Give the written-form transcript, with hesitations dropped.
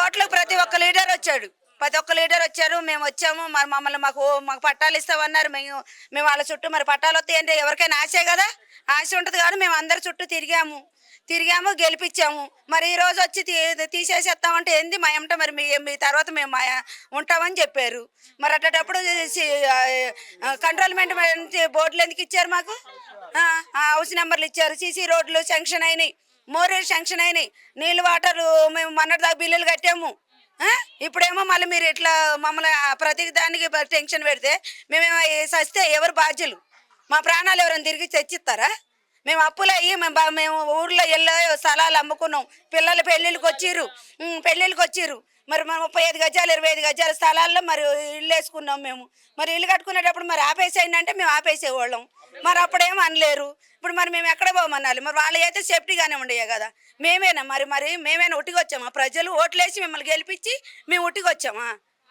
ఓట్లకు ప్రతి ఒక్క లీడర్ వచ్చాడు. ప్రతి ఒక్క లీడర్ వచ్చారు. మేము వచ్చాము. మరి మమ్మల్ని మాకు పట్టాలు ఇస్తామన్నారు. మేము వాళ్ళ చుట్టూ మరి పట్టాలు వస్తాయంటే ఎవరికైనా ఆశే కదా, ఆశ ఉంటుంది. కానీ మేము అందరి చుట్టూ తిరిగాము, గెలిపించాము. మరి ఈ రోజు వచ్చి తీసేసేస్తామంటే ఏంది మా ఏమంటే మరి మీ తర్వాత మేము ఉంటామని చెప్పారు. మరి అట్టేటప్పుడు కంట్రోల్మెంట్ బోర్డులు ఎందుకు ఇచ్చారు మాకు? హౌస్ నెంబర్లు ఇచ్చారు, సీసీ రోడ్లు శాంక్షన్ అయినాయి, మోరీలు శాంక్షన్ అయినాయి, నీళ్ళు వాటర్లు మేము మొన్నటి దాకా బిల్లులు కట్టాము. ఇప్పుడేమో మళ్ళీ మీరు ఇట్లా మమ్మల్ని ప్రతి దానికి టెన్షన్ పెడితే మేమేమో సస్తే ఎవరు బాధ్యులు? మా ప్రాణాలు ఎవరైనా తిరిగి తెచ్చిస్తారా? మేము అప్పులు అయ్యి మేము ఊర్లో వెళ్ళి స్థలాలు అమ్ముకున్నాం. పిల్లలు పెళ్ళిళ్ళకి వచ్చిర్రు. మరి 35 గజాలు 25 గజాల స్థలాల్లో మరి ఇల్లు వేసుకున్నాం మేము. మరి ఇల్లు కట్టుకునేటప్పుడు మరి ఆపేసేయండి అంటే మేము ఆపేసేవాళ్ళం. మరి అప్పుడేమో అనలేరు. ఇప్పుడు మరి మేము ఎక్కడ పోమనాలి? మరి వాళ్ళు అయితే సేఫ్టీగానే ఉండేవి కదా. మేమేనా ఉట్టికి వచ్చామా? ప్రజలు ఓట్లేసి మిమ్మల్ని గెలిపించి మేము ఉట్టికి వచ్చామా?